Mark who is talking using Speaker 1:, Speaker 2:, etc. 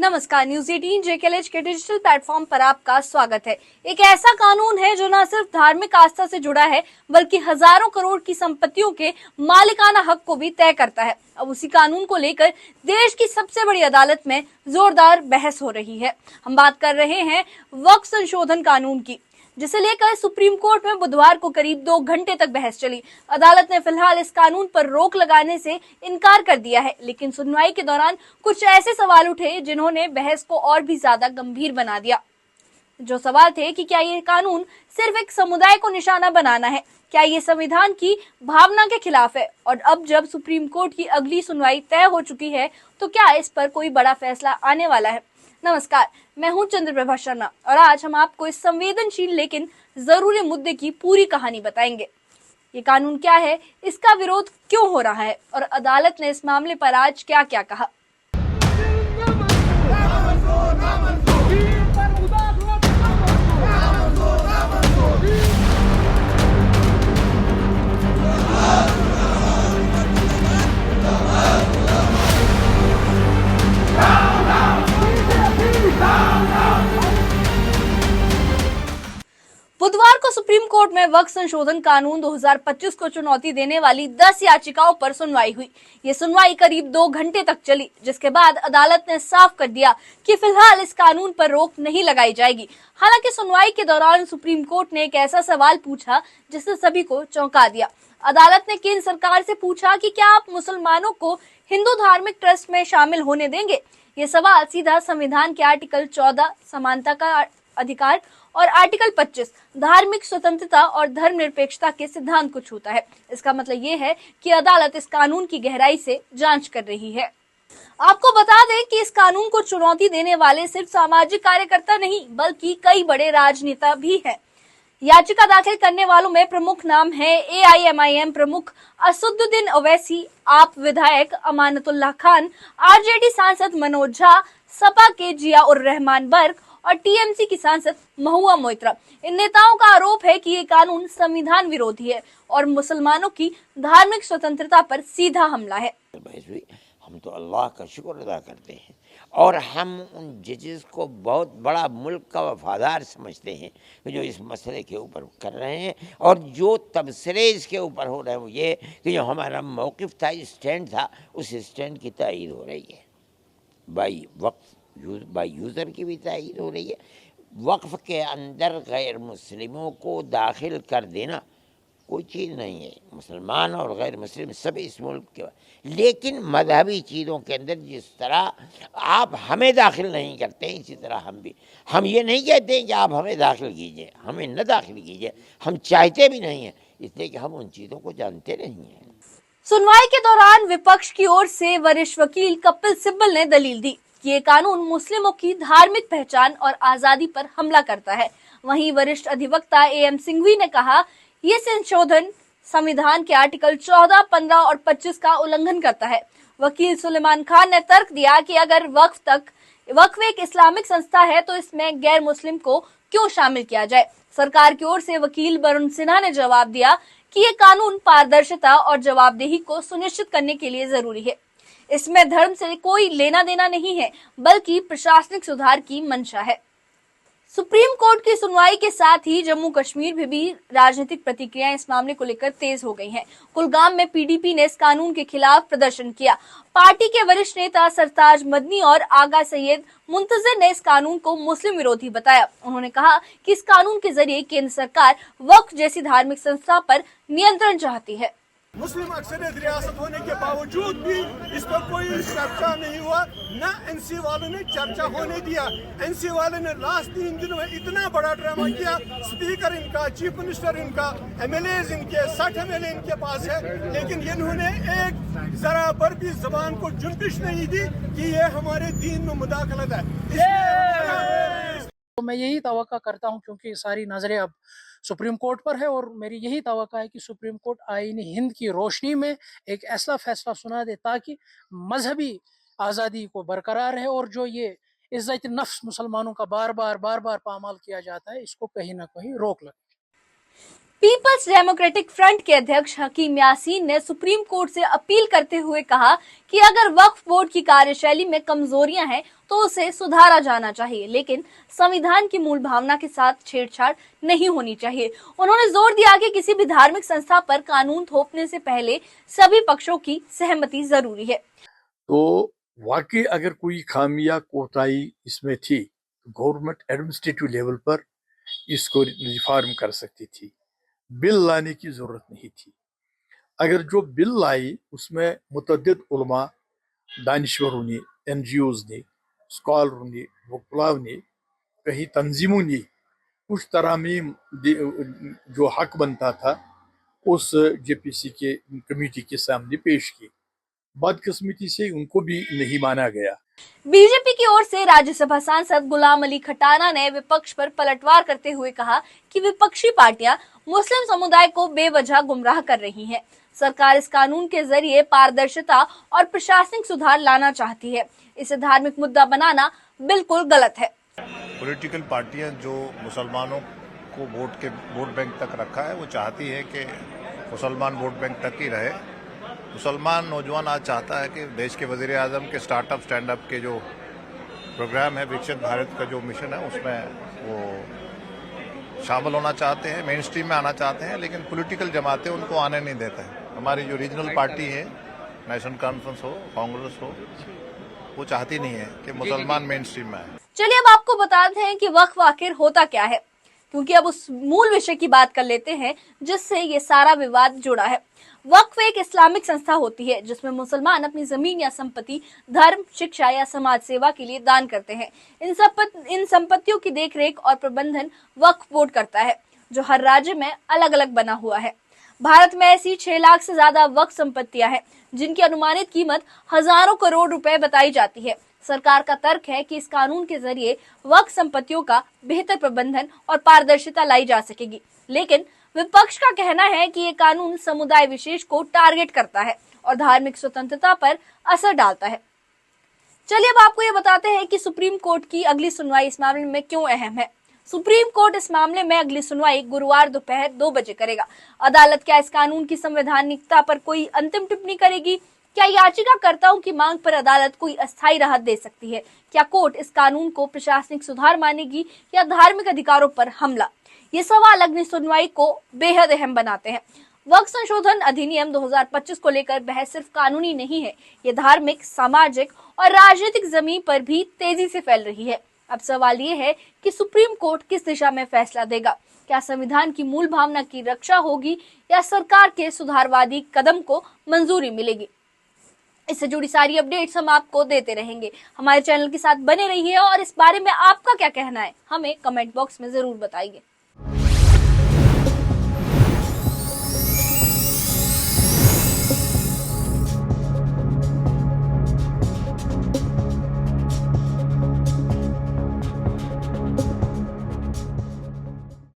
Speaker 1: नमस्कार, news 18 JKLH के digital platform पर आपका स्वागत है। एक ऐसा कानून है जो न सिर्फ धार्मिक आस्था से जुड़ा है बल्कि हजारों करोड़ की संपत्तियों के मालिकाना हक को भी तय करता है। अब उसी कानून को लेकर देश की सबसे बड़ी अदालत में जोरदार बहस हो रही है। हम बात कर रहे हैं वक्फ संशोधन कानून की, जिसे लेकर सुप्रीम कोर्ट में बुधवार को करीब 2 घंटे तक बहस चली। अदालत ने फिलहाल इस कानून पर रोक लगाने से इनकार कर दिया है, लेकिन सुनवाई के दौरान कुछ ऐसे सवाल उठे जिन्होंने बहस को और भी ज्यादा गंभीर बना दिया। जो सवाल थे कि क्या ये कानून सिर्फ एक समुदाय को निशाना बनाना है, क्या ये संविधान की भावना के खिलाफ है, और अब जब सुप्रीम कोर्ट की अगली सुनवाई तय हो चुकी है तो क्या इस पर कोई बड़ा फैसला आने वाला है। नमस्कार, मैं हूं चंद्रप्रभा शर्मा और आज हम आपको इस संवेदनशील लेकिन जरूरी मुद्दे की पूरी कहानी बताएंगे। ये कानून क्या है, इसका विरोध क्यों हो रहा है और अदालत ने इस मामले पर आज क्या क्या कहा। बुधवार को सुप्रीम कोर्ट में वक्फ संशोधन कानून 2025 को चुनौती देने वाली 10 याचिकाओं पर सुनवाई हुई। ये सुनवाई करीब 2 घंटे तक चली, जिसके बाद अदालत ने साफ कर दिया कि फिलहाल इस कानून पर रोक नहीं लगाई जाएगी। हालांकि सुनवाई के दौरान सुप्रीम कोर्ट ने एक ऐसा सवाल पूछा जिसने सभी को चौंका दिया। अदालत ने केंद्र सरकार से पूछा कि क्या आप मुसलमानों को हिंदू धार्मिक ट्रस्ट में शामिल होने देंगे। ये सवाल सीधा संविधान के आर्टिकल 14 समानता का अधिकार और आर्टिकल 25 धार्मिक स्वतंत्रता और धर्मनिरपेक्षता के सिद्धांत को छूता है। इसका मतलब ये है कि अदालत इस कानून की गहराई से जांच कर रही है। आपको बता दें कि इस कानून को चुनौती देने वाले सिर्फ सामाजिक कार्यकर्ता नहीं बल्कि कई बड़े राजनेता भी हैं। याचिका दाखिल करने वालों में प्रमुख नाम है एआईएमआईएम प्रमुख असदुद्दीन ओवैसी, आप विधायक अमानतुल्लाह खान, आरजेडी सांसद मनोज झा, सपा के जिया उर रहमान बर्क और टीएमसी की सांसद महुआ मोइत्रा। इन नेताओं का आरोप है कि ये कानून संविधान विरोधी है और मुसलमानों की धार्मिक स्वतंत्रता पर सीधा हमला है।
Speaker 2: हम तो अल्लाह का शुक्र अदा करते हैं और हम उन जजेस को बहुत बड़ा मुल्क का वफादार समझते हैं जो इस मसले के ऊपर कर रहे हैं, और जो तबसरे इसके ऊपर हो रहे हैं वो ये कि जो हमारा मौक़िफ़ था, स्टैंड था, उस स्टैंड की तायीद हो रही है। बाई यूज़र की भी तायीद हो रही है। वक्फ़ के अंदर गैर मुस्लिमों को दाखिल कर देना कोई चीज़ नहीं है, मुसलमान और गैर मुस्लिम सब इस मुल्क के, लेकिन मजहबी चीज़ों के अंदर जिस तरह आप हमें दाखिल नहीं करते इसी तरह हम ये नहीं कहते कि आप हमें दाखिल कीजिए, हमें न दाखिल कीजिए, हम चाहते भी नहीं हैं, इसलिए कि हम उन चीज़ों को जानते नहीं हैं।
Speaker 1: सुनवाई के दौरान विपक्ष की ओर से वरिष्ठ वकील कपिल सिब्बल ने दलील दी कि ये कानून मुस्लिमों की धार्मिक पहचान और आजादी पर हमला करता है। वहीं वरिष्ठ अधिवक्ता एएम सिंघवी ने कहा, ये संशोधन संविधान के आर्टिकल 14, 15 और 25 का उल्लंघन करता है। वकील सुलेमान खान ने तर्क दिया कि अगर वक्फ एक इस्लामिक संस्था है तो इसमें गैर मुस्लिम को क्यों शामिल किया जाए। सरकार की ओर से वकील वरुण सिन्हा ने जवाब दिया कि ये कानून पारदर्शिता और जवाबदेही को सुनिश्चित करने के लिए जरूरी है। इसमें धर्म से कोई लेना देना नहीं है बल्कि प्रशासनिक सुधार की मंशा है। सुप्रीम कोर्ट की सुनवाई के साथ ही जम्मू कश्मीर में भी राजनीतिक प्रतिक्रियाएं इस मामले को लेकर तेज हो गई हैं। कुलगाम में पीडीपी ने इस कानून के खिलाफ प्रदर्शन किया। पार्टी के वरिष्ठ नेता सरताज मदनी और आगा सैयद मुंतजर ने इस कानून को मुस्लिम विरोधी बताया। उन्होंने कहा कि इस कानून के जरिए केंद्र सरकार वक्फ जैसी धार्मिक संस्था पर नियंत्रण चाहती है।
Speaker 3: मुस्लिम अक्सरियत रियासत होने के बावजूद भी इस पर कोई चर्चा नहीं हुआ, न एनसी वालों ने चर्चा होने दिया। एनसी वालों ने लास्ट 3 दिनों में इतना बड़ा ड्रामा किया, स्पीकर इनका, चीफ मिनिस्टर इनका, एमएलएज इनके 60 एमएलए इनके पास है, लेकिन इन्होंने एक जरा पर भी जबान को जुम्बिश नहीं दी कि ये हमारे दीन में मुदाखलत है।
Speaker 4: तो मैं यही तवक्का करता हूं, क्योंकि सारी नज़रें अब सुप्रीम कोर्ट पर है और मेरी यही तवक्का है कि सुप्रीम कोर्ट आईन हिंद की रोशनी में एक ऐसा फैसला सुना दे ताकि मजहबी आज़ादी को बरकरार रहे और जो ये इज्जत नफ्स मुसलमानों का बार बार पामाल किया जाता है, इसको कहीं ना कहीं रोक लगे।
Speaker 1: पीपल्स डेमोक्रेटिक फ्रंट के अध्यक्ष हकीम यासीन ने सुप्रीम कोर्ट से अपील करते हुए कहा कि अगर वक्फ बोर्ड की कार्यशैली में कमजोरियां हैं तो उसे सुधारा जाना चाहिए, लेकिन संविधान की मूल भावना के साथ छेड़छाड़ नहीं होनी चाहिए। उन्होंने जोर दिया कि किसी भी धार्मिक संस्था पर कानून थोपने से पहले सभी पक्षों की सहमति जरूरी है।
Speaker 5: तो वाकई अगर कोई खामियां कोताही इसमें थी तो गवर्नमेंट एडमिनिस्ट्रेटिव लेवल पर इसको रिफॉर्म कर सकती थी, बिल लाने की जरूरत नहीं थी। अगर जो बिल लाई उसमें मुतअद्दिद उलमा, दानिश्वरों ने, NGOs ने, स्कॉलरों ने, वक्लाओं ने, कहीं तंजीमों ने कुछ तरमीम जो हक बनता था उस JPC के कमेटी के सामने पेश की। बदकिस्मती से उनको भी नहीं माना गया।
Speaker 1: बीजेपी की ओर से राज्यसभा सांसद गुलाम अली खटाना ने विपक्ष पर पलटवार करते हुए कहा कि विपक्षी पार्टियां मुस्लिम समुदाय को बेवजह गुमराह कर रही हैं। सरकार इस कानून के जरिए पारदर्शिता और प्रशासनिक सुधार लाना चाहती है। इसे धार्मिक मुद्दा बनाना बिल्कुल गलत है।
Speaker 6: पॉलिटिकल पार्टियां जो मुसलमानों को वोट बैंक तक रखा है, वो चाहती है कि मुसलमान वोट बैंक तक ही रहे। मुसलमान नौजवान आज चाहता है कि देश के वजीर आजम के स्टार्टअप स्टैंड अप के जो प्रोग्राम है, विकसित भारत का जो मिशन है, उसमें वो शामिल होना चाहते हैं, मेन स्ट्रीम में आना चाहते हैं, लेकिन पॉलिटिकल जमातें उनको आने नहीं देते हैं। हमारी जो रीजनल पार्टी है, नेशनल कॉन्फ्रेंस हो, कांग्रेस हो, वो चाहती नहीं है कि मुसलमान मेन स्ट्रीम में आए।
Speaker 1: चलिए अब आपको बताते हैं कि वक्फ आखिर होता क्या है, क्योंकि अब उस मूल विषय की बात कर लेते हैं जिससे ये सारा विवाद जुड़ा है। वक्फ एक इस्लामिक संस्था होती है जिसमें मुसलमान अपनी जमीन या संपत्ति धर्म, शिक्षा या समाज सेवा के लिए दान करते हैं। इन संपत्तियों की देखरेख और प्रबंधन वक्फ बोर्ड करता है, जो हर राज्य में अलग अलग बना हुआ है। भारत में ऐसी 6 लाख से ज्यादा वक्फ संपत्तियां हैं, जिनकी अनुमानित कीमत हजारों करोड़ रुपए बताई जाती है। सरकार का तर्क है कि इस कानून के जरिए वक्फ संपत्तियों का बेहतर प्रबंधन और पारदर्शिता लाई जा सकेगी, लेकिन विपक्ष का कहना है कि ये कानून समुदाय विशेष को टारगेट करता है और धार्मिक स्वतंत्रता पर असर डालता है। चलिए अब आपको ये बताते हैं कि सुप्रीम कोर्ट की अगली सुनवाई इस मामले में क्यों अहम है। सुप्रीम कोर्ट इस मामले में अगली सुनवाई गुरुवार दोपहर 2 बजे करेगा। अदालत क्या इस कानून की संवैधानिकता पर कोई अंतिम टिप्पणी करेगी? क्या याचिकाकर्ताओं की मांग पर अदालत कोई अस्थायी राहत दे सकती है? क्या कोर्ट इस कानून को प्रशासनिक सुधार मानेगी या धार्मिक अधिकारों पर हमला? ये सवाल अगली सुनवाई को बेहद अहम बनाते हैं। वक्फ संशोधन अधिनियम 2025 को लेकर बहस सिर्फ कानूनी नहीं है, ये धार्मिक, सामाजिक और राजनीतिक जमीन पर भी तेजी से फैल रही है। अब सवाल ये है कि सुप्रीम कोर्ट किस दिशा में फैसला देगा। क्या संविधान की मूल भावना की रक्षा होगी या सरकार के सुधारवादी कदम को मंजूरी मिलेगी? इससे जुड़ी सारी अपडेट्स हम आपको देते रहेंगे। हमारे चैनल के साथ बने रहिए और इस बारे में आपका क्या कहना है हमें कमेंट बॉक्स में जरूर बताइए।